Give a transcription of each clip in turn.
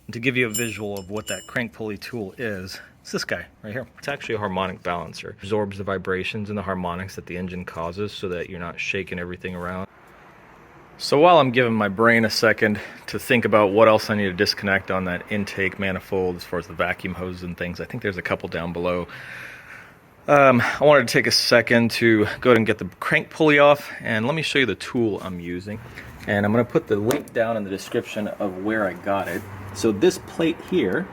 And to give you a visual of what that crank pulley tool is, it's this guy right here. It's actually a harmonic balancer. It absorbs the vibrations and the harmonics that the engine causes so that you're not shaking everything around. So while I'm giving my brain a second to think about what else I need to disconnect on that intake manifold as far as the vacuum hoses and things, I think there's a couple down below. I wanted to take a second to go ahead and get the crank pulley off, and let me show you the tool I'm using. And I'm going to put the link down in the description of where I got it. So this plate here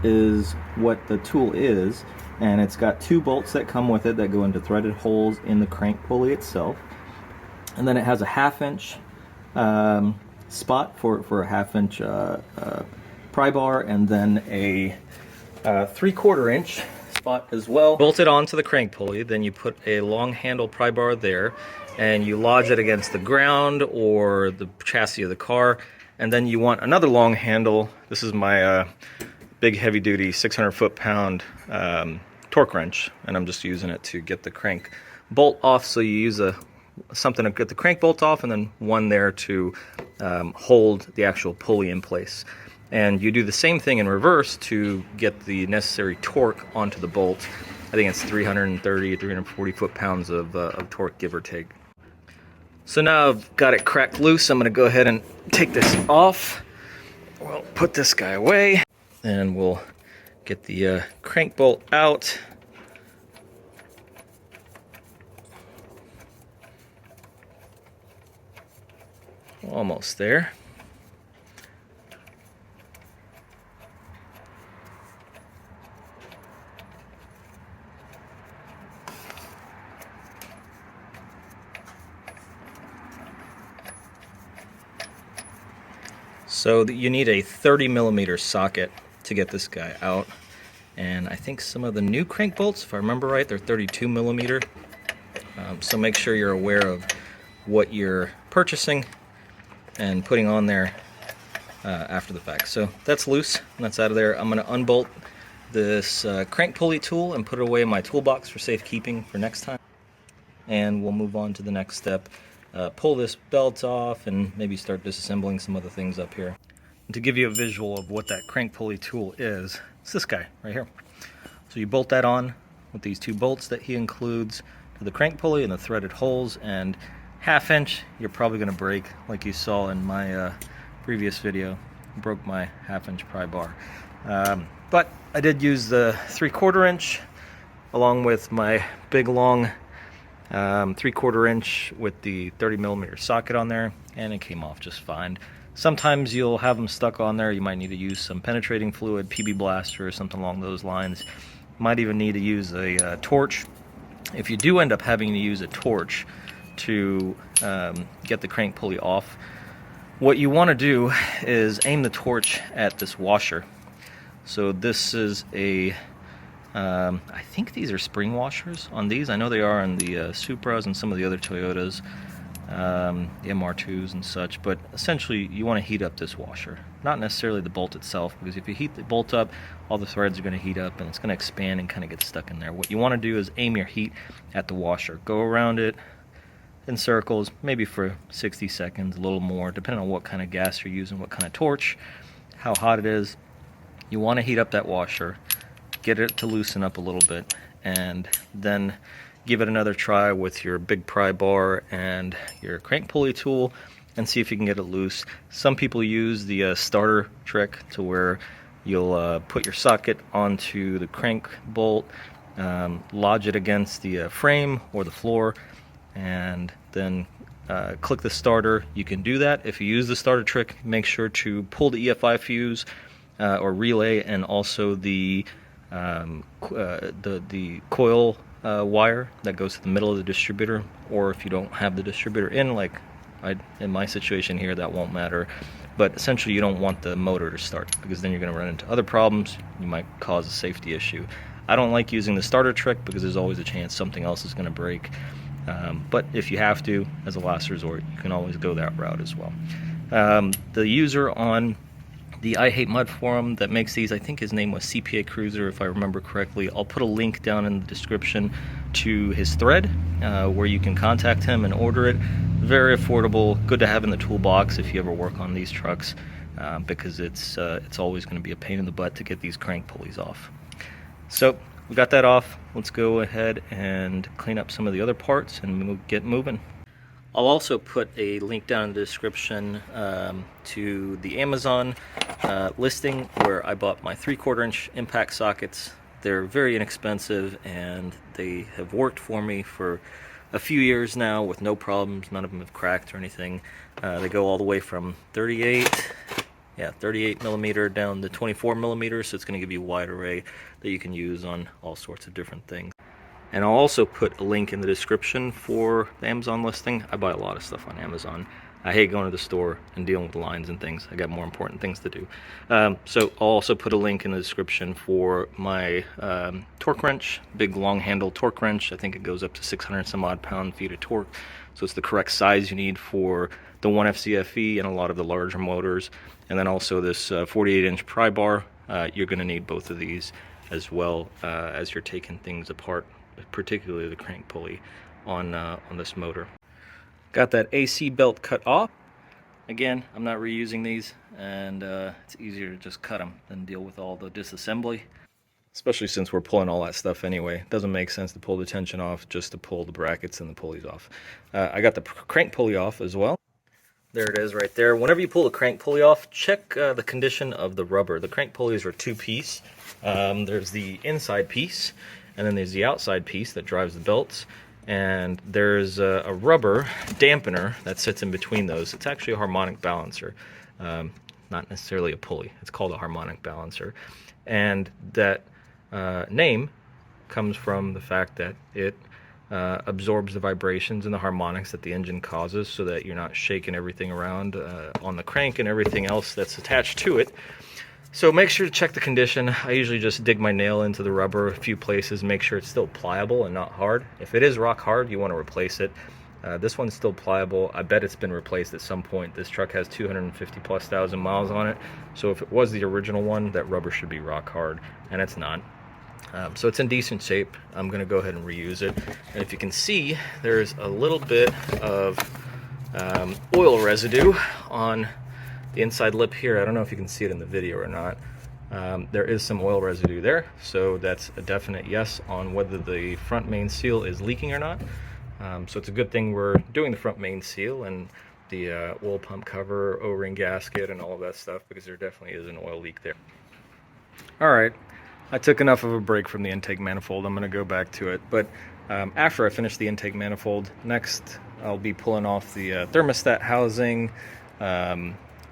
is what the tool is, and it's got 2 bolts that come with it that go into threaded holes in the crank pulley itself. And then it has a 1/2 inch spot for a 1/2 inch pry bar, and then a 3/4 inch spot as well. Bolted onto the crank pulley, then you put a long handle pry bar there, and you lodge it against the ground or the chassis of the car. And then you want another long handle. This is my big heavy duty 600 foot-pound torque wrench, and I'm just using it to get the crank bolt off. So you use something to get the crank bolt off, and then one there to hold the actual pulley in place. And you do the same thing in reverse to get the necessary torque onto the bolt. I think it's 330, 340 foot-pounds of torque, give or take. So now I've got it cracked loose. I'm going to go ahead and take this off. We'll put this guy away, and we'll get the crank bolt out. Almost there. So you need a 30mm socket to get this guy out, and I think some of the new crank bolts, if I remember right, they're 32mm. So make sure you're aware of what you're purchasing and putting on there after the fact. So that's loose and that's out of there. I'm going to unbolt this crank pulley tool and put it away in my toolbox for safekeeping for next time. And we'll move on to the next step. Pull this belt off and maybe start disassembling some other things up here. And to give you a visual of what that crank pulley tool is, it's this guy right here. So you bolt that on with these 2 bolts that he includes to the crank pulley and the threaded holes, and 1/2 inch you're probably going to break, like you saw in my previous video. Broke my 1/2 inch pry bar. But I did use the 3/4 inch along with my big long 3/4 inch with the 30mm socket on there, and it came off just fine. Sometimes you'll have them stuck on there. You might need to use some penetrating fluid, PB blaster or something along those lines. Might even need to use a torch. If you do end up having to use a torch to get the crank pulley off, what you want to do is aim the torch at this washer. So this is a I think these are spring washers on these. I know they are on the Supras and some of the other Toyotas, the MR2s and such, but essentially you want to heat up this washer. Not necessarily the bolt itself, because if you heat the bolt up, all the threads are going to heat up and it's going to expand and kind of get stuck in there. What you want to do is aim your heat at the washer. Go around it in circles, maybe for 60 seconds, a little more, depending on what kind of gas you're using, what kind of torch, how hot it is. You want to heat up that washer, get it to loosen up a little bit, and then give it another try with your big pry bar and your crank pulley tool and see if you can get it loose. Some people use the starter trick to where you'll put your socket onto the crank bolt, lodge it against the frame or the floor, and then click the starter. You can do that. If you use the starter trick, make sure to pull the EFI fuse or relay, and also the coil wire that goes to the middle of the distributor. Or if you don't have the distributor in, like in my situation here, that won't matter. But essentially you don't want the motor to start, because then you're going to run into other problems. You might cause a safety issue. I don't like using the starter trick because there's always a chance something else is going to break. But if you have to, as a last resort, you can always go that route as well. The user on the I Hate Mud forum that makes these, I think his name was CPACruiser, if I remember correctly. I'll put a link down in the description to his thread where you can contact him and order it. Very affordable, good to have in the toolbox if you ever work on these trucks. because it's always going to be a pain in the butt to get these crank pulleys off. So we got that off. Let's go ahead and clean up some of the other parts and get moving. I'll also put a link down in the description to the Amazon listing where I bought my 3/4 inch impact sockets. They're very inexpensive and they have worked for me for a few years now with no problems. None of them have cracked or anything. They go all the way from 38 millimeter down to 24 millimeters, so it's going to give you a wide array that you can use on all sorts of different things. And I'll also put a link in the description for the Amazon listing. I buy a lot of stuff on Amazon. I hate going to the store and dealing with the lines and things. I got more important things to do. So I'll also put a link in the description for my torque wrench, big long handle torque wrench. I think it goes up to 600 some odd pound-feet of torque. So it's the correct size you need for the 1FCFE and a lot of the larger motors. And then also this 48-inch pry bar. You're going to need both of these as well as you're taking things apart, particularly the crank pulley on this motor. Got that AC belt cut off. Again, I'm not reusing these, and it's easier to just cut them than deal with all the disassembly, especially since we're pulling all that stuff anyway. It doesn't make sense to pull the tension off just to pull the brackets and the pulleys off. I got the crank pulley off as well. There it is right there. Whenever you pull the crank pulley off, check the condition of the rubber. The crank pulleys are two-piece. There's the inside piece, and then there's the outside piece that drives the belts. And there's a rubber dampener that sits in between those. It's actually a harmonic balancer, not necessarily a pulley. It's called a harmonic balancer. And that name comes from the fact that it absorbs the vibrations and the harmonics that the engine causes so that you're not shaking everything around on the crank and everything else that's attached to it. So make sure to check the condition. I usually just dig my nail into the rubber a few places, make sure it's still pliable and not hard. If it is rock hard, you want to replace it. This one's still pliable. I bet it's been replaced at some point. This truck has 250,000+ miles on it. So if it was the original one, that rubber should be rock hard, and it's not. So it's in decent shape. I'm going to go ahead and reuse it. And if you can see, there's a little bit of oil residue on the inside lip here. I don't know if you can see it in the video or not. There is some oil residue there, so that's a definite yes on whether the front main seal is leaking or not. So it's a good thing we're doing the front main seal and the oil pump cover, O-ring gasket, and all of that stuff, because there definitely is an oil leak there. All right, I took enough of a break from the intake manifold. I'm going to go back to it, but after I finish the intake manifold, next I'll be pulling off the thermostat housing,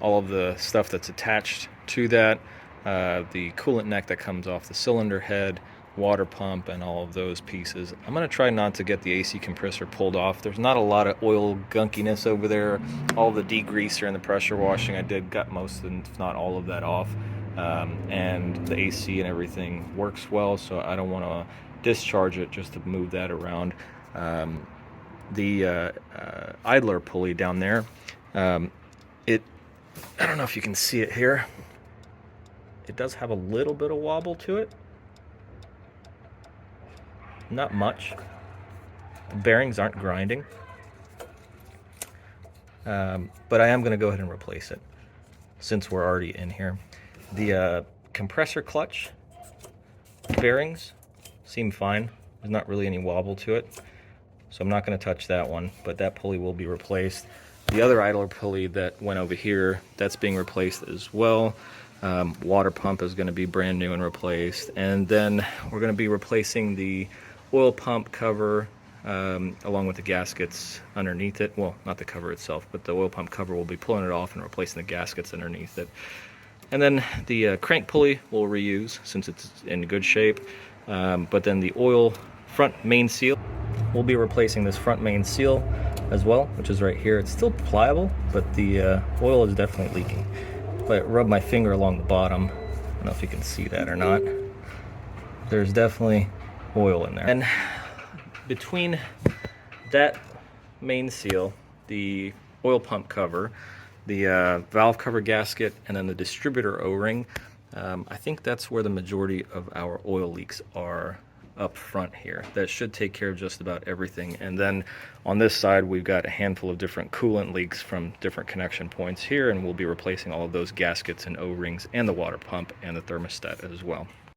all of the stuff that's attached to that, the coolant neck that comes off the cylinder head, water pump, and all of those pieces. I'm going to try not to get the AC compressor pulled off. There's not a lot of oil gunkiness over there. All the degreaser and the pressure washing I did got most, if not all of that off. And the AC and everything works well, so I don't want to discharge it just to move that around. The idler pulley down there, I don't know if you can see it here. It does have a little bit of wobble to it. Not much. The bearings aren't grinding. But I am going to go ahead and replace it since we're already in here. The compressor clutch bearings seem fine. There's not really any wobble to it. So I'm not going to touch that one, but that pulley will be replaced. The other idler pulley that went over here, that's being replaced as well. Water pump is going to be brand new and replaced. And then we're going to be replacing the oil pump cover along with the gaskets underneath it. Well, not the cover itself, but the oil pump cover, will be pulling it off and replacing the gaskets underneath it. And then the crank pulley we'll reuse since it's in good shape. But then the oil front main seal, we'll be replacing this front main seal as well, which is right here. It's still pliable, but the oil is definitely leaking. If I rub my finger along the bottom, I don't know if you can see that or not, there's definitely oil in there. And between that main seal, the oil pump cover, the valve cover gasket, and then the distributor O-ring, I think that's where the majority of our oil leaks are up front here. That should take care of just about everything. And then on this side, we've got a handful of different coolant leaks from different connection points here, and we'll be replacing all of those gaskets and O-rings and the water pump and the thermostat as well.